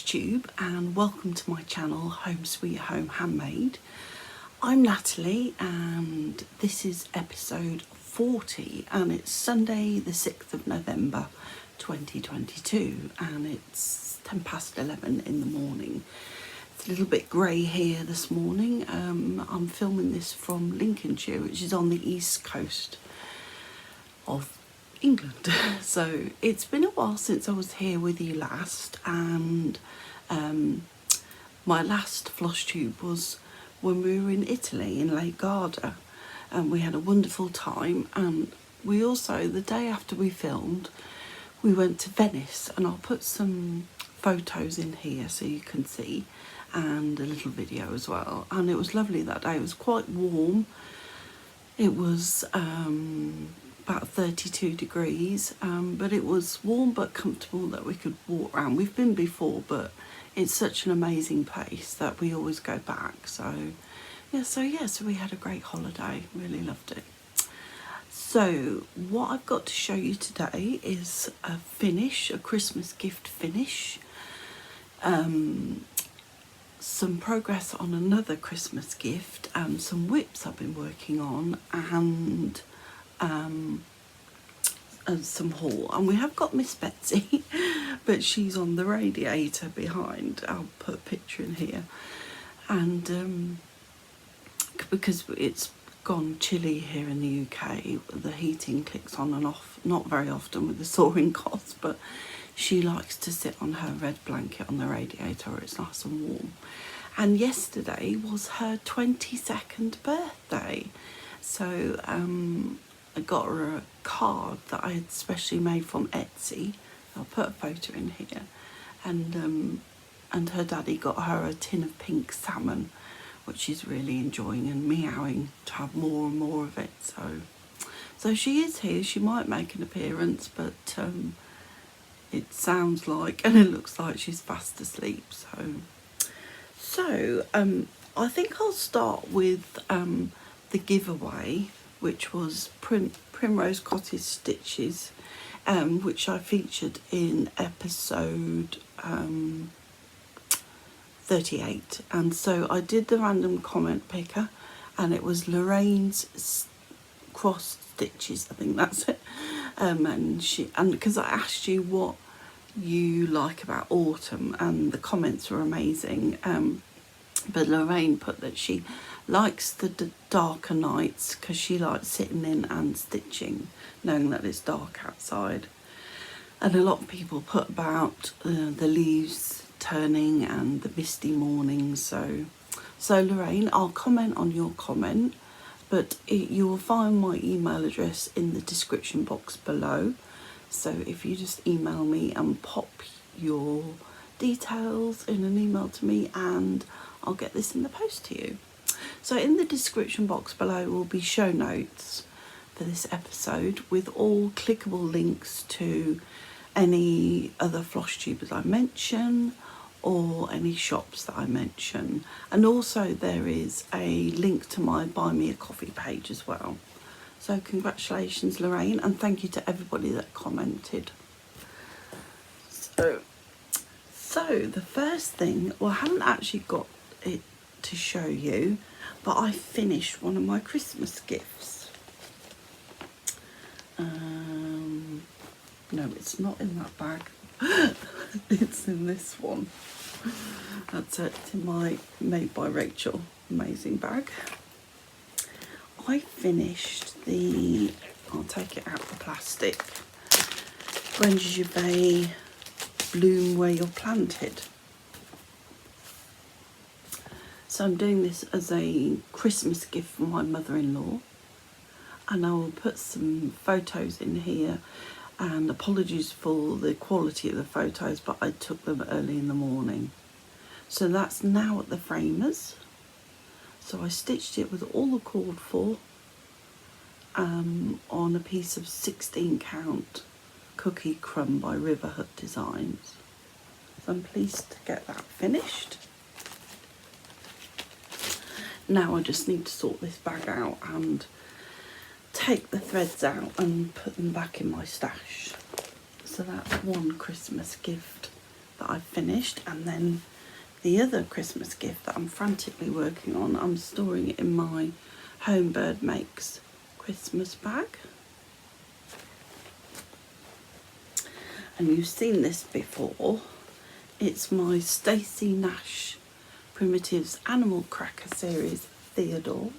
Flosstube and welcome to my channel 𝐦𝐨𝐤𝐤 Handmade. I'm Natalie and this is episode 40 and it's Sunday the 6th of November 2022 and it's 10 past 11 in the morning. It's a little bit grey here this morning. I'm filming this from Lincolnshire, which is on the east coast of England. So it's been a while since I was here with you last, and my last Flosstube was when we were in Italy in 𝐥𝐤𝐤𝐿, and we had a wonderful time. And we also, the day after we filmed, we went to Venice, and I'll put some photos in here so you can see, and a little video as well. And it was lovely that day. It was quite warm. It was about 32 degrees, but it was warm but comfortable that we could walk around. We've been before, but it's such an amazing place that we always go back. So we had a great holiday, really loved it. So what I've got to show you today is a finish, a Christmas gift finish, some progress on another Christmas gift, and some WIPs I've been working on, and some haul. And we have got Miss Betsy, but she's on the radiator behind. I'll put a picture in here. And because it's gone chilly here in the UK, the heating clicks on and off, not very often with the soaring costs, but she likes to sit on her red blanket on the radiator where it's nice and warm. And yesterday was her 22nd birthday, so I got her a card that I had specially made from Etsy. I'll put a photo in here. And her daddy got her a tin of pink salmon, which she's really enjoying and meowing to have more and more of it. So she is here. She might make an appearance, but it sounds like, and it looks like, she's fast asleep. So I think I'll start with the giveaway, which was Primrose Cottage Stitches, which I featured in episode 38. And so I did the random comment picker, and it was Lorraine's cross stitches, I think that's it. And because I asked you what you like about autumn, and the comments were amazing. But Lorraine put that she likes the darker nights because she likes sitting in and stitching, knowing that it's dark outside. And a lot of people put about the leaves turning and the misty mornings. So Lorraine, I'll comment on your comment, but you will find my email address in the description box below. So if you just email me and pop your details in an email to me, and I'll get this in the post to you. So in the description box below will be show notes for this episode with all clickable links to any other Flosstubers I mention, or any shops that I mention. And also there is a link to my Buy Me a Coffee page as well. So congratulations, Lorraine, and thank you to everybody that commented. So the first thing, well, I haven't actually got it to show you, but I finished one of my Christmas gifts. No, it's not in that bag. It's in this one. That's it. It's in my Made by Rachel amazing bag. I finished I'll take it out of the plastic, 𝐦𝐤𝐤𝐵 Bloom Where You're Planted. So I'm doing this as a Christmas gift for my mother-in-law, and I will put some photos in here, and apologies for the quality of the photos, but I took them early in the morning. So that's now at the framers. So I stitched it with all the cord for on a piece of 16 count cookie crumb by Riverhood Designs. So I'm pleased to get that finished. Now I just need to sort this bag out and take the threads out and put them back in my stash. So that's one Christmas gift that I finished, and then the other Christmas gift that I'm frantically working on, I'm storing it in my Homebird Makes Christmas bag. And you've seen this before. It's my Stacey Nash Primitives Animal Cracker series Theodore.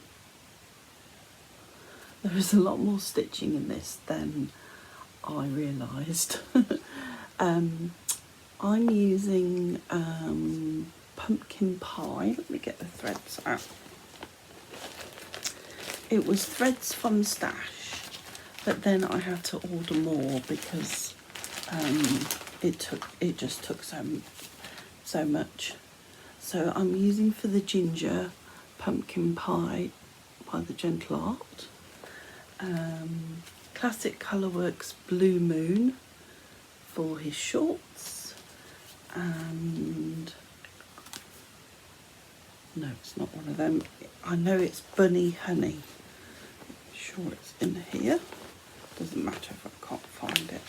There is a lot more stitching in this than I realised. I'm using pumpkin pie. Let me get the threads out. It was threads from Stash, but then I had to order more because it just took so much. So I'm using for the ginger pumpkin pie by the Gentle Art. Classic Colourworks Blue Moon for his shorts, and no, it's not one of them. I know it's Bunny Honey. I'm sure it's in here. Doesn't matter if I can't find it.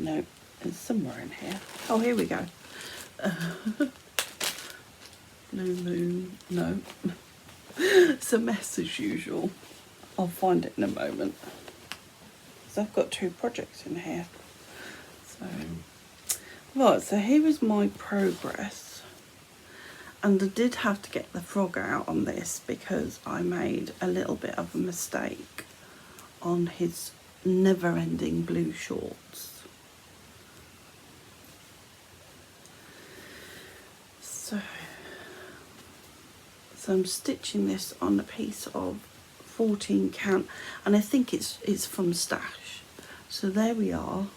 No, it's somewhere in here. Oh, here we go. Blue Moon, no. It's a mess as usual. I'll find it in a moment. So I've got 2 projects in here. So, right, so here is my progress. And I did have to get the frog out on this because I made a little bit of a mistake on his never-ending blue shorts. So I'm stitching this on a piece of 14 count, and I think it's from Stash. So there we are.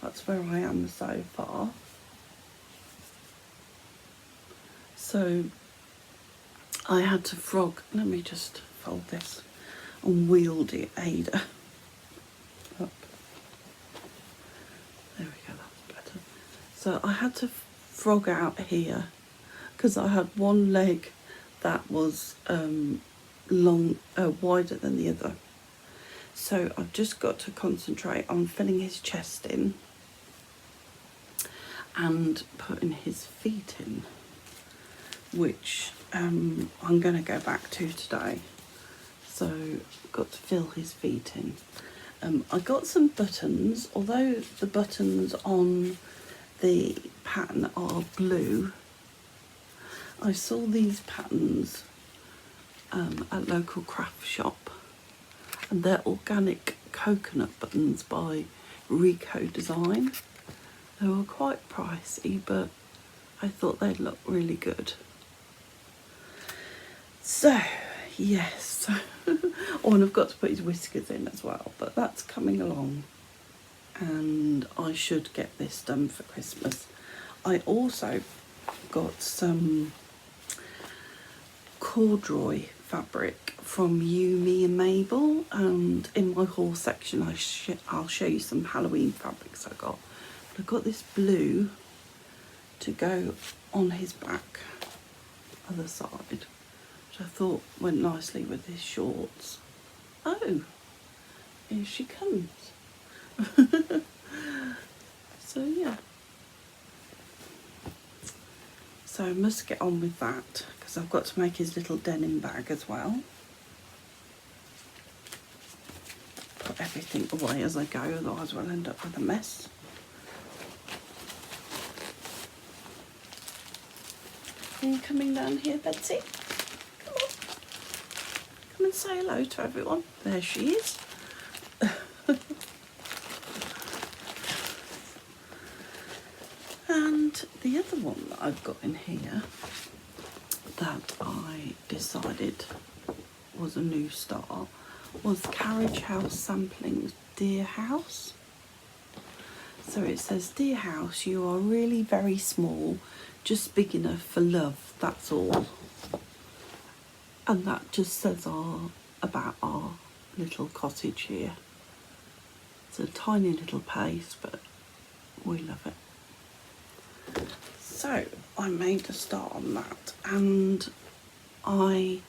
That's where I am so far. So I had to frog. Let me just fold this and wield it, Ada. Up. There we go. That's better. So I had to frog out here because I had one leg that was wider than the other. So I've just got to concentrate on filling his chest in and putting his feet in, which I'm going to go back to today. So I've got to fill his feet in. I got some buttons, although the buttons on the pattern are blue. I saw these patterns at local craft shop, and they're organic coconut buttons by 𝐥𝐤𝐤 Design. They were quite pricey, but I thought they'd look really good. So yes, oh, and I've got to put his whiskers in as well, but that's coming along, and I should get this done for Christmas. I also got some corduroy fabric from You, Me and Mabel, and in my haul section I'll show you some Halloween fabrics I got. But I got this blue to go on his back, other side, which I thought went nicely with his shorts. Oh, here she comes. So yeah. So I must get on with that because I've got to make his little denim bag as well. Put everything away as I go, otherwise we'll end up with a mess. Are you coming down here, Betsy? Come on. Come and say hello to everyone. There she is. And the other one that I've got in here that I decided was a new start was Carriage House Samplings Dear House. So it says, "Dear House, you are really very small, just big enough for love, that's all." And that just says about our little cottage here. It's a tiny little place, but we love it. So I made a start on that, and I'm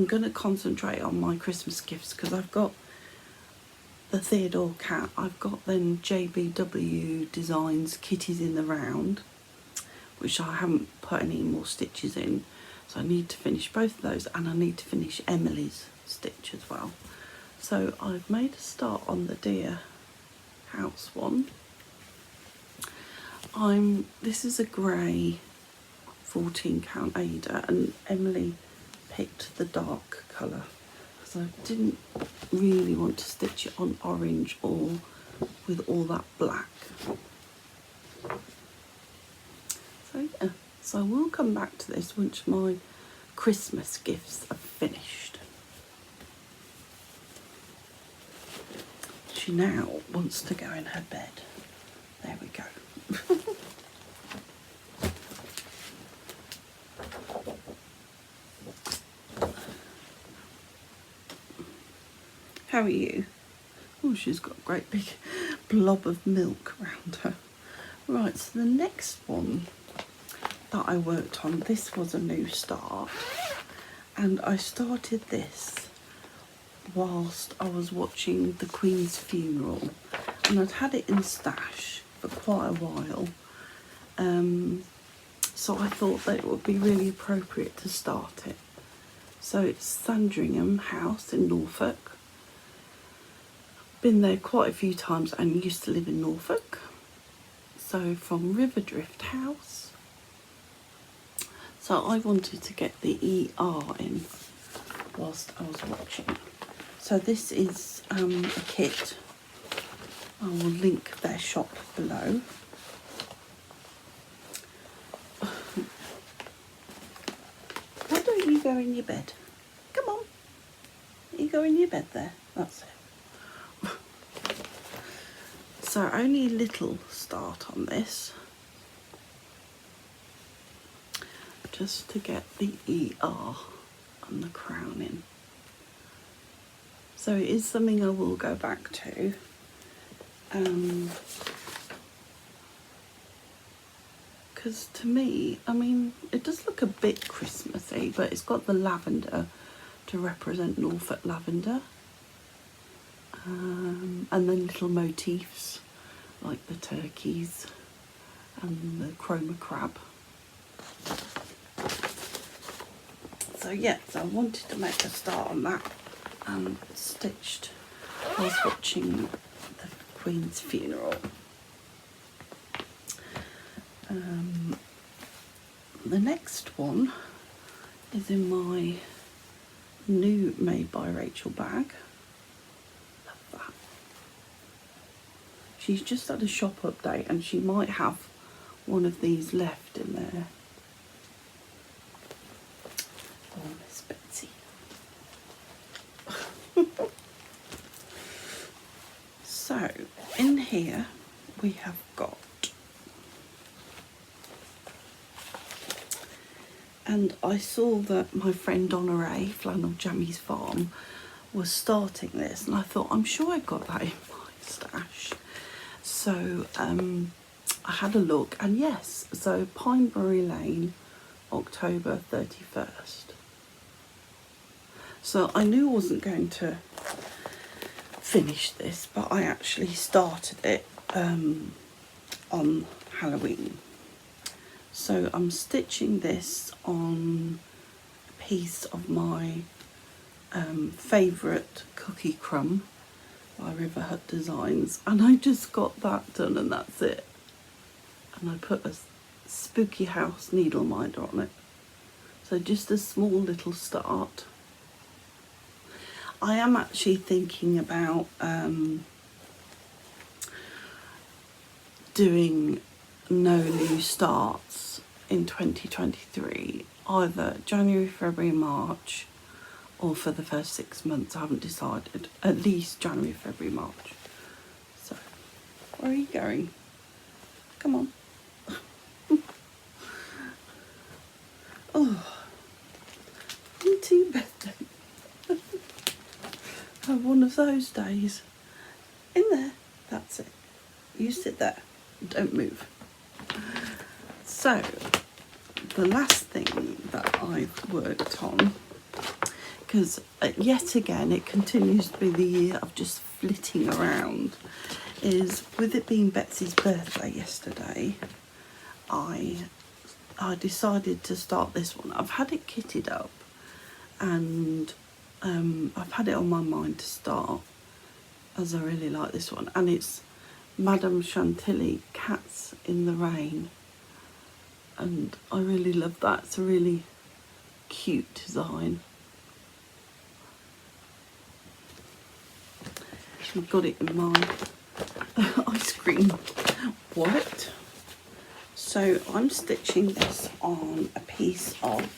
going to concentrate on my Christmas gifts because I've got the Theodore cat. I've got then JBW Designs Kitties in the Round, which I haven't put any more stitches in, so I need to finish both of those, and I need to finish Emily's stitch as well. So I've made a start on the Deer House one. This is a grey 14 count Ada, and Emily picked the dark colour because I didn't really want to stitch it on orange or with all that black. So yeah, so we'll come back to this once my Christmas gifts are finished. She now wants to go in her bed. There we go. How are you? Oh, she's got a great big blob of milk around her. Right, so the next one that I worked on, this was a new start, and I started this whilst I was watching the Queen's funeral, and I'd had it in stash for quite a while, so I thought that it would be really appropriate to start it. So it's Sandringham House in Norfolk. Been there quite a few times and used to live in Norfolk. So from Riverdrift House. So I wanted to get the ER in whilst I was watching. So this is a kit. I will link their shop below. Why don't you go in your bed? Come on. You go in your bed there. That's it. So only a little start on this, just to get the ER and the crown in. So it is something I will go back to. Because to me, I mean, it does look a bit Christmassy, but it's got the lavender to represent Norfolk lavender. And then little motifs like the turkeys and the chroma crab. So yeah, so I wanted to make a start on that, and stitched whilst watching the Queen's funeral. The next one is in my new Made by Rachel bag. She's just had a shop update and she might have one of these left in there. Oh, Miss Betsy. So, in here we have got, and I saw that my friend Donna, Flannel Jammy's Farm, was starting this, and I thought, I'm sure I got that in my stash. So I had a look, and yes, so Pinebury Lane, October 31st. So I knew I wasn't going to finish this, but I actually started it on Halloween. So I'm stitching this on a piece of my favourite cookie crumb by River Hut Designs, and I just got that done, and that's it. And I put a spooky house needle minder on it. So just a small little start. I am actually thinking about doing no new starts in 2023, either January, February, March, or for the first 6 months. I haven't decided. At least January, February, March. So, where are you going? Come on. Oh, into bed then. Have one of those days. In there. That's it. You sit there. Don't move. So, the last thing that I've worked on, because yet again it continues to be the year of just flitting around is, with it being Betsy's birthday yesterday, I decided to start this one. I've had it kitted up, and I've had it on my mind to start, as I really like this one, and it's Madame Chantilly Cats in the Rain, and I really love that. It's a really cute design. I've got it in my ice cream wallet. So I'm stitching this on a piece of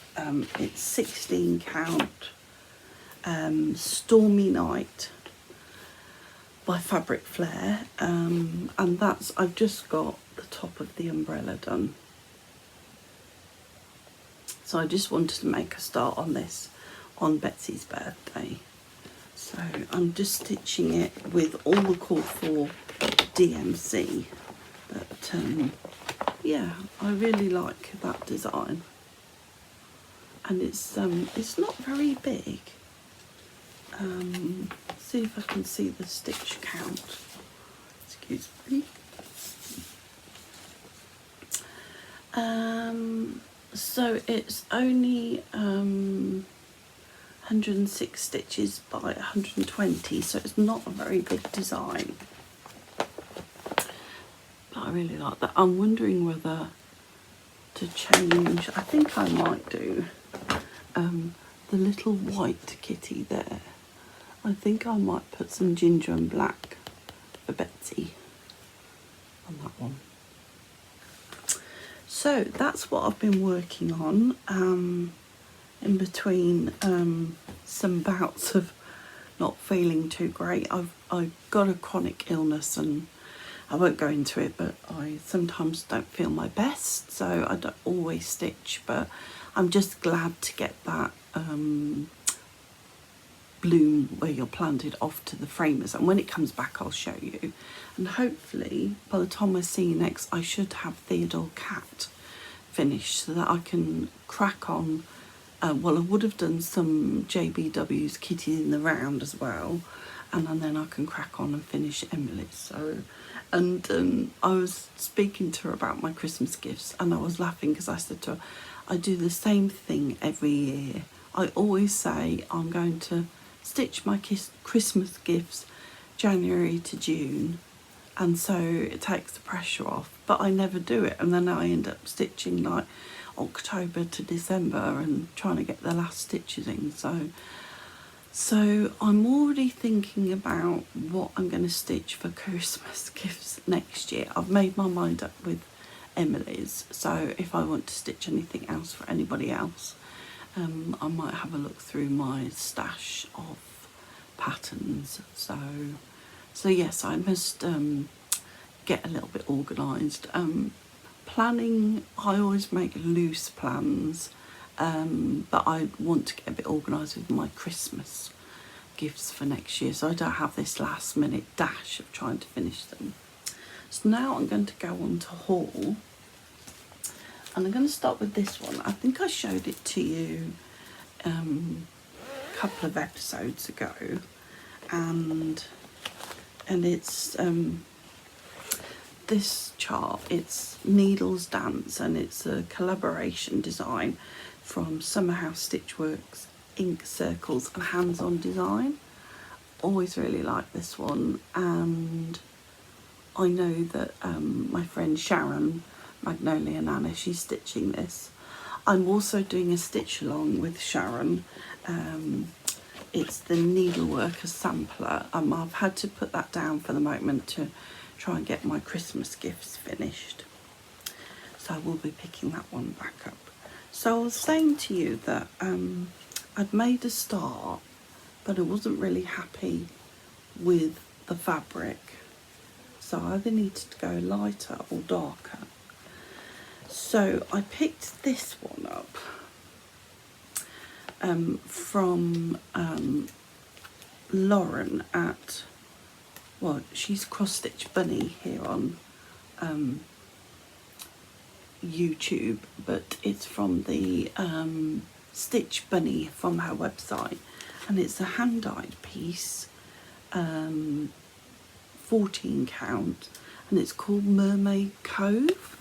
it's 16 count Stormy Night by Fabric Flair, and that's, I've just got the top of the umbrella done. So I just wanted to make a start on this on Betsy's birthday. So I'm just stitching it with all the called for DMC, but yeah, I really like that design, and it's not very big. See if I can see the stitch count. Excuse me. So it's only 106 stitches by 120, so it's not a very big design. But I really like that. I'm wondering whether to change. I think I might do the little white kitty there. I think I might put some ginger and black for Betsy on that one. So that's what I've been working on in between some bouts of not feeling too great. I've got a chronic illness, and I won't go into it, but I sometimes don't feel my best, so I don't always stitch, but I'm just glad to get that bloom where you're planted off to the framers, and when it comes back I'll show you, and hopefully by the time I see you next I should have Theodore Cat finished so that I can crack on. Well, I would have done some JBW's Kitty in the Round as well, and then I can crack on and finish Emily's. So, and I was speaking to her about my Christmas gifts, and I was laughing because I said to her, I do the same thing every year. I always say I'm going to stitch my Christmas gifts January to June, and so it takes the pressure off, but I never do it, and then I end up stitching like October to December and trying to get the last stitches in. So I'm already thinking about what I'm going to stitch for Christmas gifts next year. I've made my mind up with Emily's, so if I want to stitch anything else for anybody else, I might have a look through my stash of patterns. So yes, I must get a little bit organised. Planning, I always make loose plans, but I want to get a bit organised with my Christmas gifts for next year, so I don't have this last minute dash of trying to finish them. So now I'm going to go on to haul, and I'm going to start with this one. I think I showed it to you a couple of episodes ago, and it's this chart. It's Needles Dance, and it's a collaboration design from Summerhouse Stitchworks, Ink Circles and Hands On Design. Always really like this one, and I know that my friend Sharon, Magnolia Nana, she's stitching this. I'm also doing a stitch along with Sharon. It's the Needleworker Sampler. I've had to put that down for the moment to try and get my Christmas gifts finished, so I will be picking that one back up. So I was saying to you that I'd made a start, but I wasn't really happy with the fabric, so I either needed to go lighter or darker. So I picked this one up from Lauren at, well, she's Cross Stitch Bunny here on YouTube, but it's from the Stitch Bunny from her website, and it's a hand-dyed piece 14 count, and it's called Mermaid Cove.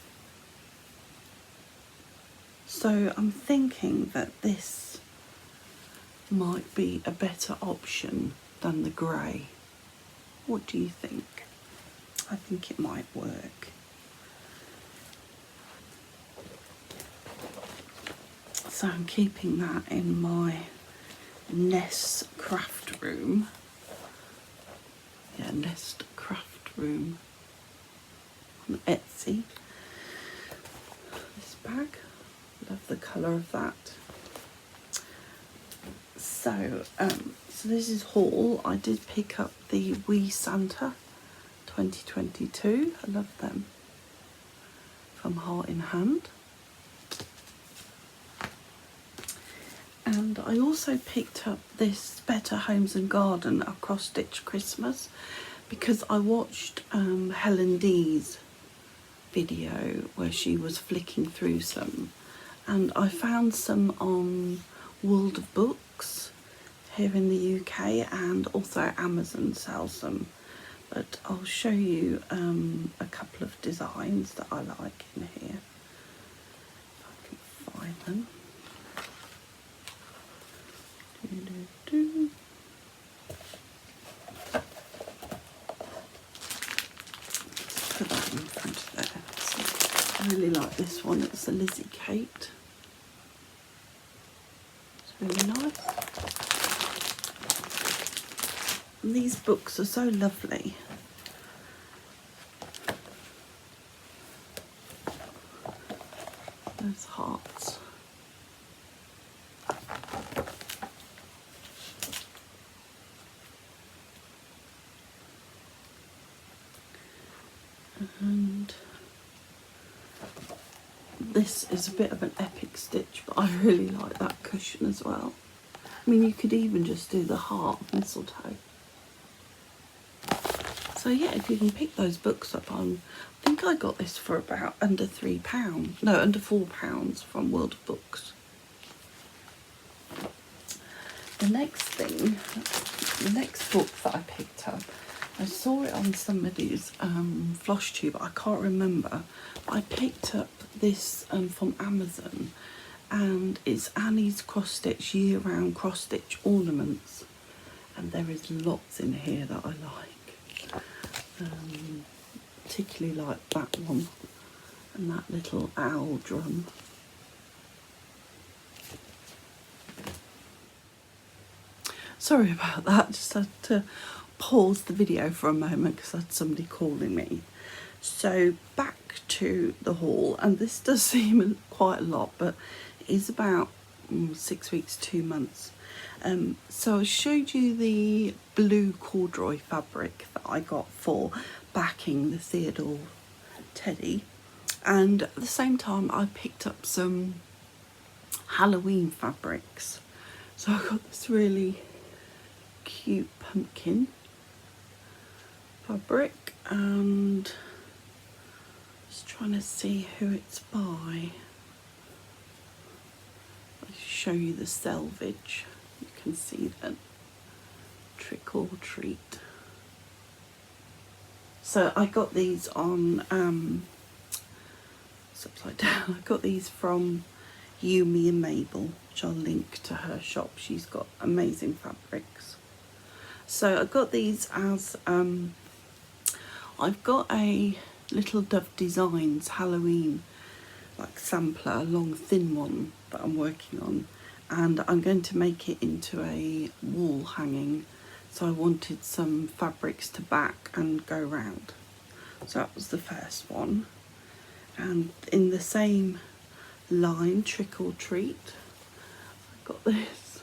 So I'm thinking that this might be a better option than the grey. What do you think? I think it might work. So I'm keeping that in my Nest craft room. Yeah, Nest craft room on Etsy. This bag, love the colour of that. So, so this is haul. I did pick up the Wee Santa 2022. I love them, from Heart in Hand. And I also picked up this Better Homes and Garden, a cross stitch Christmas, because I watched Helen D's video where she was flicking through some, and I found some on World of Books here in the UK, and also Amazon sells them. But I'll show you a couple of designs that I like in here, if I can find them. Put that in front of there. So I really like this one. It's a 𝐦𝐨𝐫𝐞. It's really nice. And these books are so lovely. Those hearts. And this is a bit of an epic stitch, but I really like that cushion as well. I mean, you could even just do the heart mistletoe. So yeah, if you can pick those books up on, I think I got this for about under £3, no, under £4 from World of Books. The next thing, the next book that I picked up, I saw it on somebody's Flosstube, I can't remember. I picked up this from Amazon, and it's Annie's cross stitch year-round cross stitch ornaments, and there is lots in here that I like. Particularly like that one and that little owl drum. Sorry about that, just had to pause the video for a moment because I had somebody calling me. So back to the haul, and this does seem quite a lot, but it is about 6 weeks, 2 months. So I showed you the blue corduroy fabric that I got for backing the Theodore teddy, and at the same time I picked up some Halloween fabrics. So I got this really cute pumpkin fabric, and just trying to see who it's by. I'll show you the selvage. You can see that. Trick or treat. So I got these on it's upside down. I got these from 𝐥𝐤𝐤𝐵, which I'll link to her shop. She's got amazing fabrics. So I got these as I've got a Little Dove Designs Halloween like sampler, a long thin one that I'm working on, and I'm going to make it into a wall hanging. So I wanted some fabrics to back and go round. So that was the first one. And in the same line, Trick or Treat, I got this.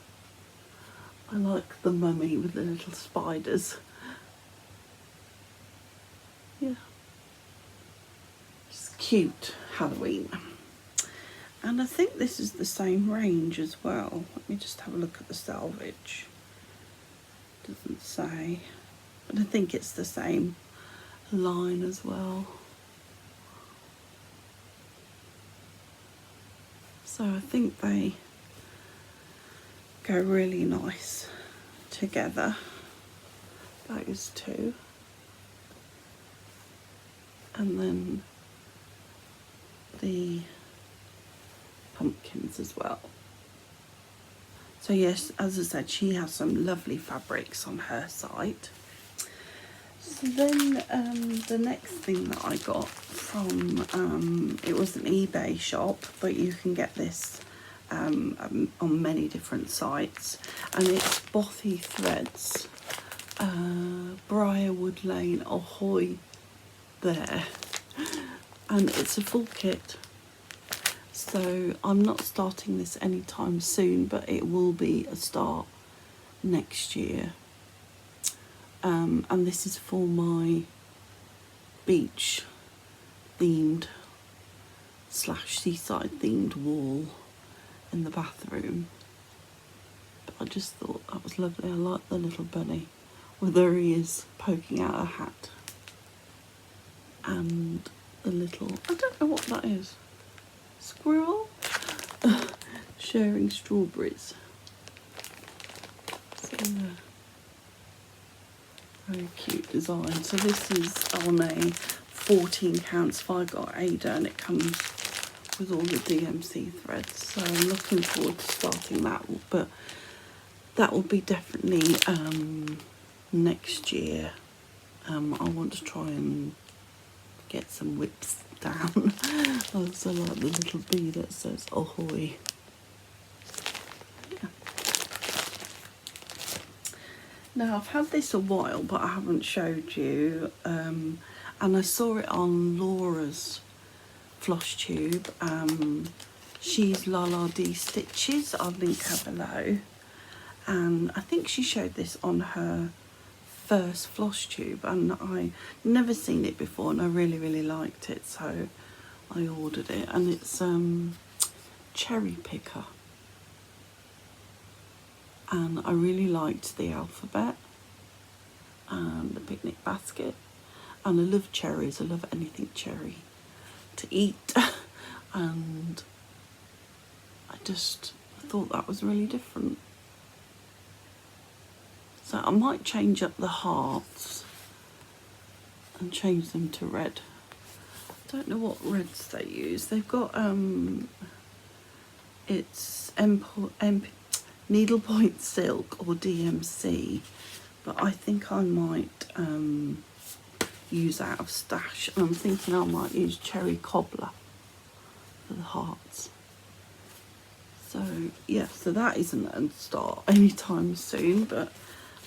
I like the mummy with the little spiders. Yeah. It's cute Halloween. And I think this is the same range as well. Let me just have a look at the selvage. Doesn't say, but I think it's the same line as well. So I think they go really nice together. those two. And then the pumpkins as well. So yes, as I said, she has some lovely fabrics on her site. So then the next thing that I got from, it was an eBay shop, but you can get this on many different sites, and it's Bothy Threads, Briarwood Lane, ahoy there, and it's a full kit. So I'm not starting this anytime soon, but it will be a start next year. And this is for my beach themed / seaside themed wall in the bathroom. But I just thought that was lovely. I like the little bunny with her ears poking out her hat. And the little, I don't know what that is. Squirrel sharing strawberries. So very cute design. So this is on a 14 count, so I got Ada, and it comes with all the DMC threads. So I'm looking forward to starting that, but that will be definitely next year. I want to try and get some WIPs down. I also like the little bee that says ahoy. Yeah. Now I've had this a while, but I haven't showed you, and I saw it on Laura's Flosstube. She's La D Stitches, I'll link her below, and I think she showed this on her first Flosstube, and I never seen it before, and I really liked it, so I ordered it. And it's cherry picker, and I really liked the alphabet and the picnic basket, and I love cherries. I love anything cherry to eat and I just thought that was really different. So I might change up the hearts and change them to red. I don't know what reds they use. They've got it's needlepoint silk or DMC, but I think I might use out of stash. And I'm thinking I might use cherry cobbler for the hearts. So yeah, so that isn't a start anytime soon, but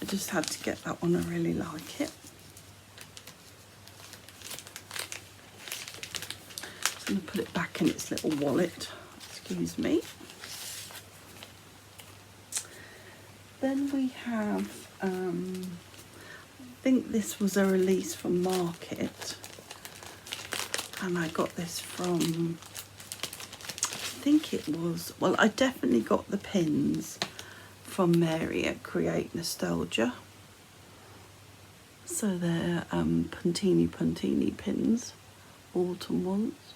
I just had to get that one. I really like it. So I'm going to put it back in its little wallet. Excuse me. Then we have, I think this was a release from Market, and I got this from, I think it was, well, I definitely got the pins from Mary at Create Nostalgia. So they're Puntini pins, autumn ones.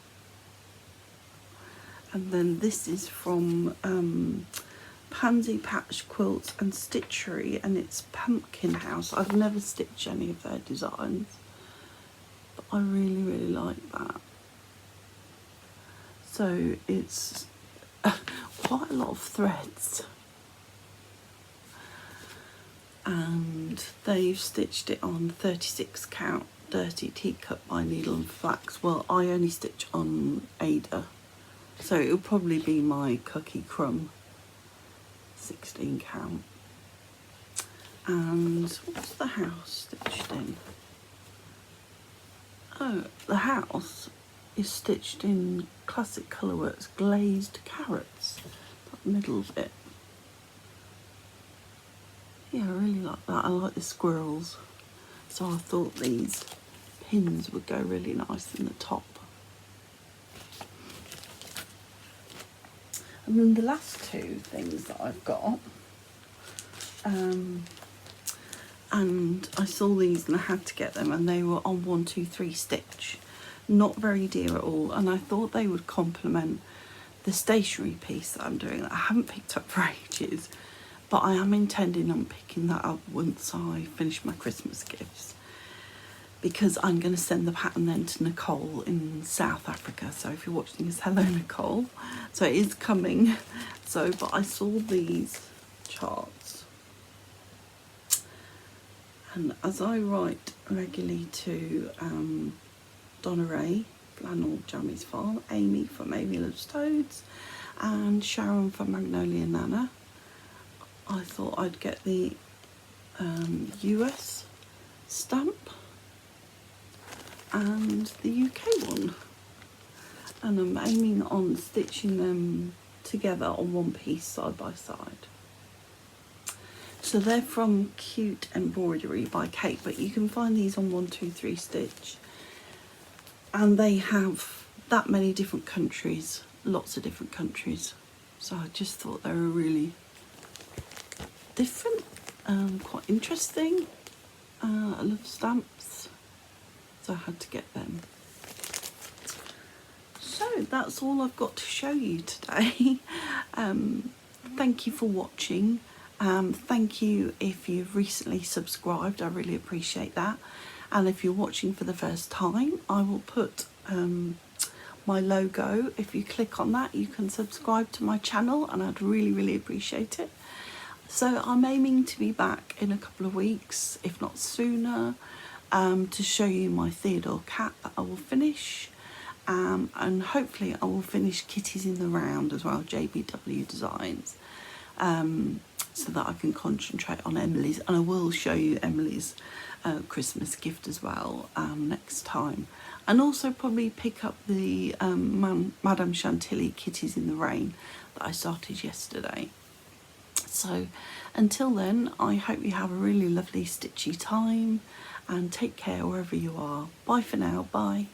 And then this is from Pansy Patch Quilts and Stitchery, and it's Pumpkin House. I've never stitched any of their designs, but I really like that. So it's quite a lot of threads, and they've stitched it on 36 count Dirty Teacup by Needle and Flax. Well, I only stitch on Ada, so it'll probably be my Cookie Crumb 16 count. And what's the house stitched in? Oh, the house is stitched in Classic Colourworks Glazed Carrots, that middle bit. Yeah, I really like that. I like the squirrels, so I thought these pins would go really nice in the top. And then the last two things that I've got, and I saw these and I had to get them, and they were on 123 stitch, not very dear at all, and I thought they would complement the stationery piece that I'm doing that I haven't picked up for ages, but I am intending on picking that up once I finish my Christmas gifts, because I'm going to send the pattern then to Nicole in South Africa. So if you're watching this, hello Nicole. So it is coming. So, but I saw these charts, and as I write regularly to Donna Ray, Flannel Jammies Farm, Amy from Amy Loves Toads, and Sharon from Magnolia Nana, I thought I'd get the US stamp and the UK one, and I'm aiming on stitching them together on one piece side by side. So they're from Cute Embroidery by Kate, but you can find these on 123 Stitch, and they have that many different countries, lots of different countries. So I just thought they were really different and quite interesting. I love stamps, so I had to get them. So that's all I've got to show you today. Thank you for watching. Thank you if you've recently subscribed, I really appreciate that. And if you're watching for the first time, I will put my logo. If you click on that, you can subscribe to my channel, and I'd really appreciate it. So I'm aiming to be back in a couple of weeks, if not sooner, to show you my Theodore cat that I will finish, and hopefully I will finish Kitties in the Round as well, JBW Designs, so that I can concentrate on Emily's, and I will show you Emily's Christmas gift as well next time, and also probably pick up the Madame Chantilly Kitties in the Rain that I started yesterday. So until then, I hope you have a really lovely stitchy time, and take care wherever you are. Bye for now. Bye.